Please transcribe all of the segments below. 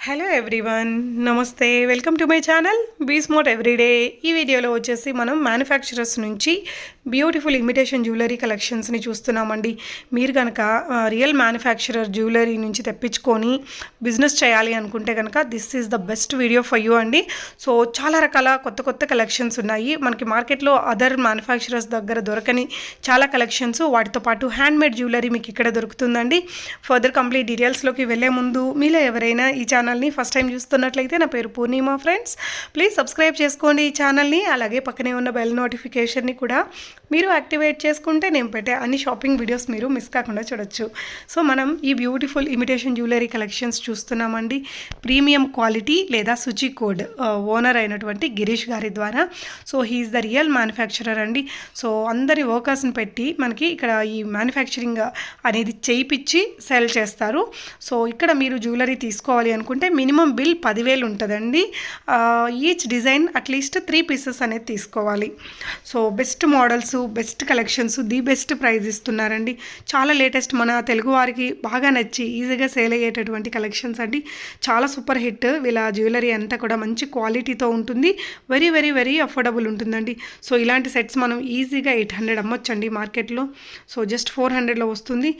Hello everyone, namaste. Welcome to my channel be smart everyday. ఈ వీడియోలో వచ్చేసి మనం మ్యానుఫ్యాక్చరర్స్ నుంచి బ్యూటిఫుల్ ఇమిటేషన్ జ్యువెలరీ కలెక్షన్స్ని చూస్తున్నామండి. మీరు కనుక రియల్ మ్యానుఫ్యాక్చరర్ జ్యువెలరీ నుంచి తెప్పించుకొని బిజినెస్ చేయాలి అనుకుంటే కనుక this is the best video for you అండి. సో చాలా రకాల కొత్త కలెక్షన్స్ ఉన్నాయి మనకి మార్కెట్లో. అదర్ మ్యానుఫ్యాక్చరర్స్ దగ్గర దొరకని చాలా కలెక్షన్స్, వాటితో పాటు హ్యాండ్మేడ్ జ్యువెలరీ మీకు ఇక్కడ దొరుకుతుందండి. ఫర్దర్ కంప్లీట్ డీటెయిల్స్లోకి వెళ్ళే ముందు మీలో ఎవరైనా ఈ ఛానల్ని ఫస్ట్ టైం చూస్తున్నట్లయితే, నా పేరు పూర్ణిమ ఫ్రెండ్స్, ప్లీజ్ సబ్స్క్రైబ్ చేసుకోండి ఈ ఛానల్ని. అలాగే పక్కనే ఉన్న బెల్ నోటిఫికేషన్ని కూడా మీరు యాక్టివేట్ చేసుకుంటే నేను పెట్టే అన్ని షాపింగ్ వీడియోస్ మీరు మిస్ కాకుండా చూడొచ్చు. సో మనం ఈ బ్యూటిఫుల్ ఇమిటేషన్ జ్యువెలరీ కలెక్షన్స్ చూస్తున్నామండి. ప్రీమియం క్వాలిటీ లేదా సుచి కోడ్ ఓనర్ అయినటువంటి గిరీష్ గారి ద్వారా. So he is the real manufacturer అండి. సో అందరి వర్కర్స్ని పెట్టి మనకి ఇక్కడ ఈ మ్యానుఫ్యాక్చరింగ్ అనేది చేయించి సెల్ చేస్తారు. సో ఇక్కడ మీరు జ్యువెలరీ తీసుకోవాలి అనుకుంటే మినిమం బిల్ 10,000 ఉంటుందండి. ఈచ్ డిజైన్ అట్లీస్ట్ 3 పీసెస్ అనేది తీసుకోవాలి. So best models, best collections, the best price ఇస్తున్నారండి. చాలా లేటెస్ట్, మన తెలుగు వారికి బాగా నచ్చి ఈజీగా సేల్ అయ్యేటటువంటి కలెక్షన్స్ అండి. చాలా సూపర్ హిట్. వీళ్ళ జ్యువెలరీ అంతా కూడా మంచి క్వాలిటీతో ఉంటుంది. వెరీ వెరీ వెరీ అఫోర్డబుల్ ఉంటుందండి. సో ఇలాంటి సెట్స్ మనం ఈజీగా 800 అమ్మొచ్చండి మార్కెట్లో. సో జస్ట్ 400లో వస్తుంది.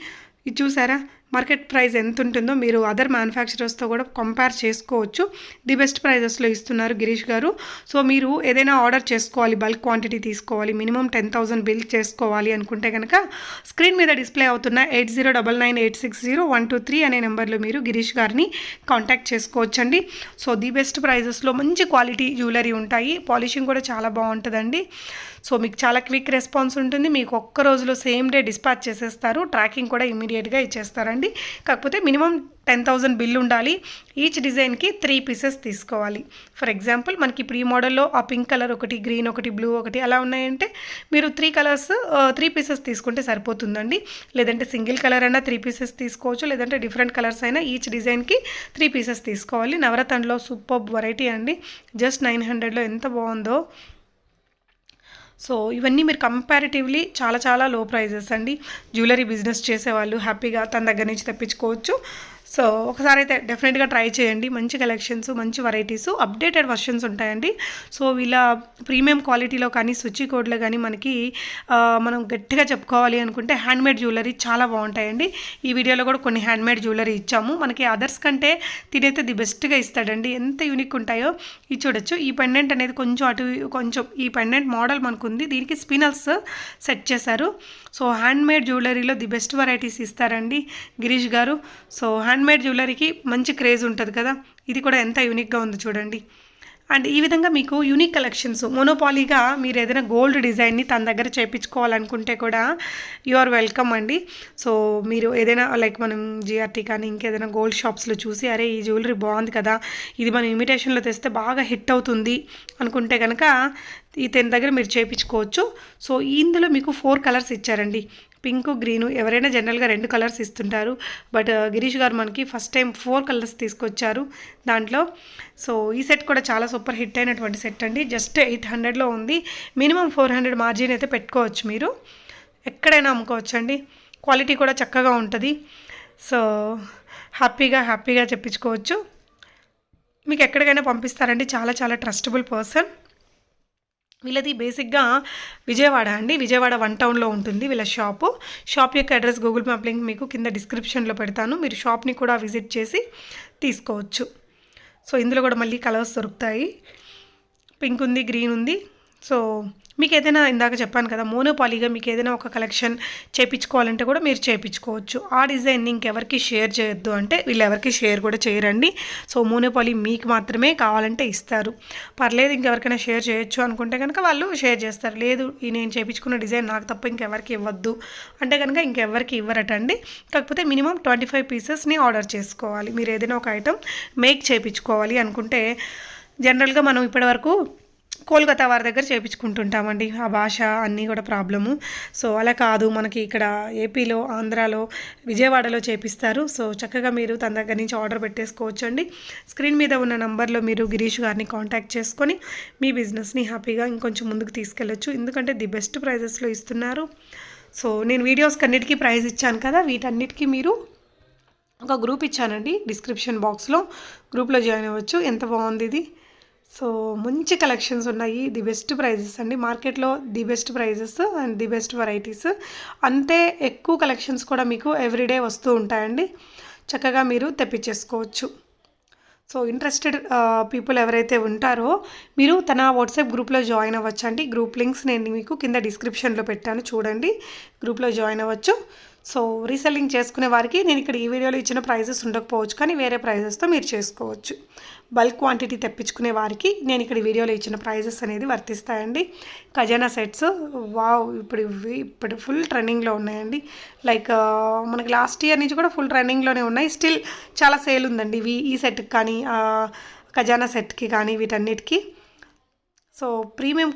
ఇది చూసారా, మార్కెట్ ప్రైస్ ఎంత ఉంటుందో మీరు అదర్ మ్యానుఫ్యాక్చరర్స్తో కూడా కంపేర్ చేసుకోవచ్చు. ది బెస్ట్ ప్రైజెస్లో ఇస్తున్నారు గిరీష్ గారు. సో మీరు ఏదైనా ఆర్డర్ చేసుకోవాలి, బల్క్ క్వాంటిటీ తీసుకోవాలి, మినిమం 10,000 బిల్ చేసుకోవాలి అనుకుంటే కనుక స్క్రీన్ మీద డిస్ప్లే అవుతున్న 8099860123 అనే నెంబర్లో మీరు గిరీష్ గారిని కాంటాక్ట్ చేసుకోవచ్చండి. సో ది బెస్ట్ ప్రైజెస్లో మంచి క్వాలిటీ జ్యువెలరీ ఉంటాయి. పాలిషింగ్ కూడా చాలా బాగుంటుందండి. సో మీకు చాలా క్విక్ రెస్పాన్స్ ఉంటుంది. మీకు ఒక్క రోజులో సేమ్ డే డిస్పాచ్ చేసేస్తారు. ట్రాకింగ్ కూడా ఇమీడియట్గా ఇచ్చేస్తారండి. కాకపోతే మినిమం 10,000 బిల్ ఉండాలి. ఈచ్ డిజైన్కి 3 పీసెస్ తీసుకోవాలి. ఫర్ ఎగ్జాంపుల్ మనకి ఇప్పుడు ఈ మోడల్లో ఆ పింక్ కలర్ ఒకటి, గ్రీన్ ఒకటి, బ్లూ ఒకటి అలా ఉన్నాయంటే మీరు 3 కలర్స్ 3 పీసెస్ తీసుకుంటే సరిపోతుందండి. లేదంటే సింగిల్ కలర్ అయినా 3 పీసెస్ తీసుకోవచ్చు, లేదంటే డిఫరెంట్ కలర్స్ అయినా ఈచ్ డిజైన్కి 3 పీసెస్ తీసుకోవాలి. నవరత్నలో సూపర్ వెరైటీ అండి. జస్ట్ 900లో ఎంత బాగుందో. సో ఇవన్నీ మీరు కంపారిటివ్లీ చాలా లో ప్రైజెస్ అండి. జ్యువెలరీ బిజినెస్ చేసేవాళ్ళు హ్యాపీగా తన దగ్గర నుంచి తెప్పించుకోవచ్చు. సో ఒకసారి అయితే డెఫినెట్గా ట్రై చేయండి. మంచి కలెక్షన్స్, మంచి వెరైటీస్, అప్డేటెడ్ వర్షన్స్ ఉంటాయండి. సో వీళ్ళ ప్రీమియం క్వాలిటీలో కానీ సుచి కోడ్లో కానీ మనకి మనం గట్టిగా చెప్పుకోవాలి అనుకుంటే హ్యాండ్మేడ్ జ్యువెలరీ చాలా బాగుంటాయండి. ఈ వీడియోలో కూడా కొన్ని హ్యాండ్మేడ్ జ్యువెలరీ ఇచ్చాము. మనకి అదర్స్ కంటే తినైతే ది బెస్ట్గా ఇస్తాడండి. ఎంత యూనిక్ ఉంటాయో ఇది చూడొచ్చు. ఈ పెండెంట్ అనేది కొంచెం ఈ పెండెంట్ మోడల్ మనకు ఉంది. దీనికి స్పినల్స్ సెట్ చేశారు. సో హ్యాండ్మేడ్ జ్యువెలరీలో ది బెస్ట్ వెరైటీస్ ఇస్తారండి గిరీష్ గారు. సో హ్యాండ్మేడ్ జ్యువెలరీకి మంచి క్రేజ్ ఉంటుంది కదా. ఇది కూడా ఎంత యూనిక్గా ఉందో చూడండి. అండ్ ఈ విధంగా మీకు యూనిక్ కలెక్షన్స్ మోనోపాలీగా మీరు ఏదైనా గోల్డ్ డిజైన్ని తన దగ్గర చేయించుకోవాలనుకుంటే కూడా యు ఆర్ వెల్కమ్ అండి. సో మీరు ఏదైనా లైక్ మనం జిఆర్టీ కానీ ఇంకేదైనా గోల్డ్ షాప్స్లో చూసి అరే ఈ జ్యువెలరీ బాగుంది కదా, ఇది మనం ఇమిటేషన్లో తెస్తే బాగా హిట్ అవుతుంది అనుకుంటే కనుక ఇతని దగ్గర మీరు చేయించుకోవచ్చు. సో ఇందులో మీకు 4 కలర్స్ ఇచ్చారండి. Pink, green. ఎవరైనా జనరల్గా 2 కలర్స్ ఇస్తుంటారు. బట్ గిరీష్ గారు మనకి ఫస్ట్ టైం 4 కలర్స్ తీసుకొచ్చారు దాంట్లో. సో ఈ సెట్ కూడా చాలా సూపర్ హిట్ అయినటువంటి సెట్ అండి. జస్ట్ 800లో ఉంది. మినిమం 400 మార్జిన్ అయితే పెట్టుకోవచ్చు. మీరు ఎక్కడైనా అమ్ముకోవచ్చు అండి. క్వాలిటీ కూడా చక్కగా ఉంటుంది. సో హ్యాపీగా చెప్పించుకోవచ్చు. మీకు ఎక్కడికైనా పంపిస్తారండి. చాలా ట్రస్టబుల్ పర్సన్. వీళ్ళది బేసిక్గా విజయవాడ అండి. విజయవాడ 1 టౌన్లో ఉంటుంది వీళ్ళ షాప్ యొక్క అడ్రస్ గూగుల్ మ్యాప్ లింక్ మీకు కింద డిస్క్రిప్షన్లో పెడతాను. మీరు షాప్ని కూడా విజిట్ చేసి తీసుకోవచ్చు. సో ఇందులో కూడా మళ్ళీ కలర్స్ దొరుకుతాయి. పింక్ ఉంది, గ్రీన్ ఉంది. సో మీకు ఏదైనా ఇందాక చెప్పాను కదా, మోనోపాలీగా మీకు ఏదైనా ఒక కలెక్షన్ చేయించుకోవాలంటే కూడా మీరు చేయించుకోవచ్చు. ఆ డిజైన్ని ఇంకెవరికి షేర్ చేయొద్దు అంటే వీళ్ళు ఎవరికి షేర్ కూడా చేయరండి. సో మోనోపాలీ మీకు మాత్రమే కావాలంటే ఇస్తారు. పర్లేదు ఇంకెవరికైనా షేర్ చేయొచ్చు అనుకుంటే కనుక వాళ్ళు షేర్ చేస్తారు. లేదు నేను చేయించుకున్న డిజైన్ నాకు తప్ప ఇంకెవరికి ఇవ్వద్దు అంటే కనుక ఇంకెవరికి ఇవ్వరటండి. కాకపోతే మినిమం 25 పీసెస్ని ఆర్డర్ చేసుకోవాలి. మీరు ఏదైనా ఒక ఐటమ్ మేక్ చేయించుకోవాలి అనుకుంటే జనరల్గా మనం ఇప్పటివరకు కోల్కతా వారి దగ్గర చేయించుకుంటుంటామండి. ఆ భాష అన్నీ కూడా ప్రాబ్లము. సో అలా కాదు, మనకి ఇక్కడ ఏపీలో, ఆంధ్రాలో, విజయవాడలో చేపిస్తారు. సో చక్కగా మీరు తన దగ్గర నుంచి ఆర్డర్ పెట్టేసుకోవచ్చు అండి. స్క్రీన్ మీద ఉన్న నంబర్లో మీరు గిరీష్ గారిని కాంటాక్ట్ చేసుకొని మీ బిజినెస్ని హ్యాపీగా ఇంకొంచెం ముందుకు తీసుకెళ్ళచ్చు. ఎందుకంటే ది బెస్ట్ ప్రైజెస్లో ఇస్తున్నారు. సో నేను వీడియోస్కి అన్నిటికీ ప్రైస్ ఇచ్చాను కదా, వీటన్నిటికీ మీరు ఒక గ్రూప్ ఇచ్చానండి డిస్క్రిప్షన్ బాక్స్లో, గ్రూప్లో జాయిన్ అవ్వచ్చు. ఎంత బాగుంది ఇది. సో మంచి కలెక్షన్స్ ఉన్నాయి, ది బెస్ట్ ప్రైజెస్ అండి మార్కెట్లో, the best prices and the best varieties. అంతే ఎక్కువ కలెక్షన్స్ కూడా మీకు ఎవ్రీడే వస్తూ ఉంటాయండి, చక్కగా మీరు తెప్పించేసుకోవచ్చు. సో ఇంట్రెస్టెడ్ పీపుల్ ఎవరైతే ఉంటారో మీరు తన వాట్సాప్ గ్రూప్లో జాయిన్ అవ్వచ్చు అండి. గ్రూప్ లింక్స్ నేను మీకు కింద డిస్క్రిప్షన్లో పెట్టాను, చూడండి, గ్రూప్లో జాయిన్ అవ్వచ్చు. సో రీసెల్లింగ్ చేసుకునే వారికి నేను ఇక్కడ ఈ వీడియోలో ఇచ్చిన ప్రైజెస్ ఉండకపోవచ్చు, కానీ వేరే ప్రైజెస్తో మీరు చేసుకోవచ్చు. బల్క్ క్వాంటిటీ తెప్పించుకునే వారికి నేను ఇక్కడ ఈ వీడియోలో ఇచ్చిన ప్రైజెస్ అనేది వర్తిస్తాయండి. ఖజానా సెట్స్ వావ్, ఇప్పుడు ఫుల్ ట్రెండింగ్లో ఉన్నాయండి. లైక్ మనకి లాస్ట్ ఇయర్ నుంచి కూడా ఫుల్ ట్రెండింగ్లోనే ఉన్నాయి, స్టిల్ చాలా సేల్ ఉందండి ఈ సెట్కి కానీ ఖజానా సెట్కి కానీ వీటన్నిటికీ. సో ప్రీమియం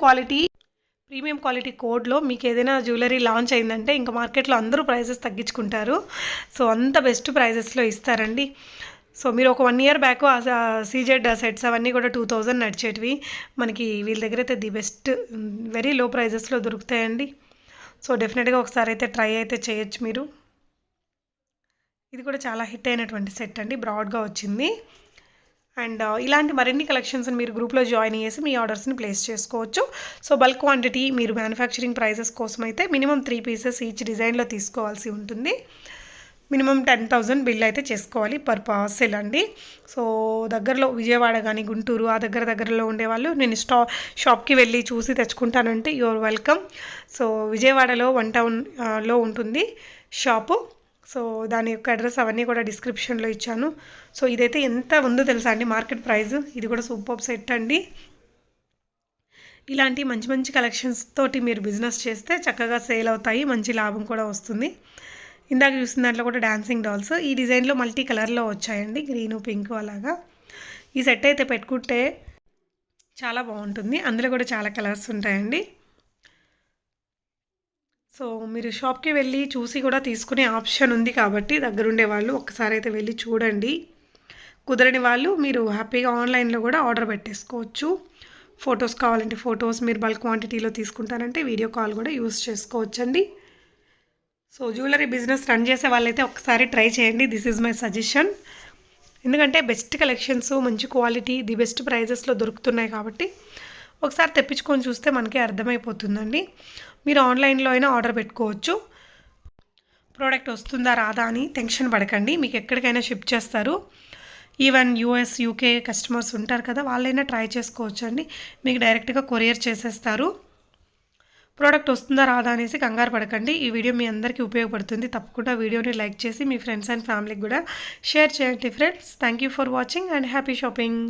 క్వాలిటీ కోడ్లో మీకు ఏదైనా జ్యువెలరీ లాంచ్ అయిందంటే ఇంకా మార్కెట్లో అందరూ ప్రైజెస్ తగ్గించుకుంటారు. సో అంత బెస్ట్ ప్రైజెస్లో ఇస్తారండి. సో మీరు ఒక 1 ఇయర్ బ్యాక్ సీజెడ్ సెట్స్ అవన్నీ కూడా 2000 నడిచేటివి, మనకి వీళ్ళ దగ్గర అయితే ది బెస్ట్ వెరీ లో ప్రైజెస్లో దొరుకుతాయండి. సో డెఫినెట్గా ఒకసారి అయితే ట్రై అయితే చేయొచ్చు మీరు. ఇది కూడా చాలా హిట్ అయినటువంటి సెట్ అండి, బ్రాడ్గా వచ్చింది. అండ్ ఇలాంటి మరిన్ని కలెక్షన్స్ మీరు గ్రూప్లో జాయిన్ చేసి మీ ఆర్డర్స్ని ప్లేస్ చేసుకోవచ్చు. సో బల్క్ క్వాంటిటీ మీరు మ్యానుఫ్యాక్చరింగ్ ప్రైజెస్ కోసం అయితే మినిమం 3 పీసెస్ ఈచ్ డిజైన్లో తీసుకోవాల్సి ఉంటుంది. మినిమం 10,000 బిల్ అయితే చేసుకోవాలి పర్ పార్సెల్ అండి. సో దగ్గరలో విజయవాడ కానీ గుంటూరు ఆ దగ్గరలో ఉండేవాళ్ళు నేను షాప్కి వెళ్ళి చూసి తెచ్చుకుంటానంటే యువర్ వెల్కమ్. సో విజయవాడలో 1 టౌన్లో ఉంటుంది షాపు. సో దాని యొక్క అడ్రస్ అవన్నీ కూడా డిస్క్రిప్షన్లో ఇచ్చాను. సో ఇదైతే ఎంత ఉందో తెలుసా అండి మార్కెట్ ప్రైస్, ఇది కూడా సూపర్ సెట్ అండి. ఇలాంటి మంచి కలెక్షన్స్ తోటి మీరు బిజినెస్ చేస్తే చక్కగా సేల్ అవుతాయి, మంచి లాభం కూడా వస్తుంది. ఇందాక చూసిన దాంట్లో కూడా డాన్సింగ్ డాల్స్ ఈ డిజైన్లో మల్టీ కలర్లో వచ్చాయండి, గ్రీను పింక్ అలాగా. ఈ సెట్ అయితే పెట్టుకుంటే చాలా బాగుంటుంది, అందులో కూడా చాలా కలర్స్ ఉంటాయండి. సో మీరు షాప్కి వెళ్ళి చూసి కూడా తీసుకునే ఆప్షన్ ఉంది కాబట్టి దగ్గరుండే వాళ్ళు ఒక్కసారి అయితే వెళ్ళి చూడండి. కుదరని వాళ్ళు మీరు హ్యాపీగా ఆన్లైన్లో కూడా ఆర్డర్ పెట్టేసుకోవచ్చు. ఫొటోస్ కావాలంటే ఫొటోస్, మీరు బల్క్ క్వాంటిటీలో తీసుకుంటారంటే వీడియో కాల్ కూడా యూస్ చేసుకోవచ్చండి. సో జ్యువెలరీ బిజినెస్ రన్ చేసే వాళ్ళైతే ఒకసారి ట్రై చేయండి, దిస్ ఈజ్ మై సజెషన్. ఎందుకంటే బెస్ట్ కలెక్షన్స్, మంచి క్వాలిటీ, ది బెస్ట్ ప్రైజెస్లో దొరుకుతున్నాయి కాబట్టి ఒకసారి తెప్పించుకొని చూస్తే మనకే అర్థమైపోతుందండి. మీరు ఆన్లైన్లో అయినా ఆర్డర్ పెట్టుకోవచ్చు. ప్రోడక్ట్ వస్తుందా రాదా అని టెన్షన్ పడకండి, మీకు ఎక్కడికైనా షిప్ చేస్తారు. ఈవెన్ యూఎస్ యూకే కస్టమర్స్ ఉంటారు కదా, వాళ్ళైనా ట్రై చేసుకోవచ్చు అండి, మీకు డైరెక్ట్గా కొరియర్ చేసేస్తారు. ప్రోడక్ట్ వస్తుందా రాదా అనేసి కంగారు పడకండి. ఈ వీడియో మీ అందరికీ ఉపయోగపడుతుంది. తప్పకుండా వీడియోని లైక్ చేసి మీ ఫ్రెండ్స్ అండ్ ఫ్యామిలీకి కూడా షేర్ చేయండి friends. Thank you for watching and happy shopping.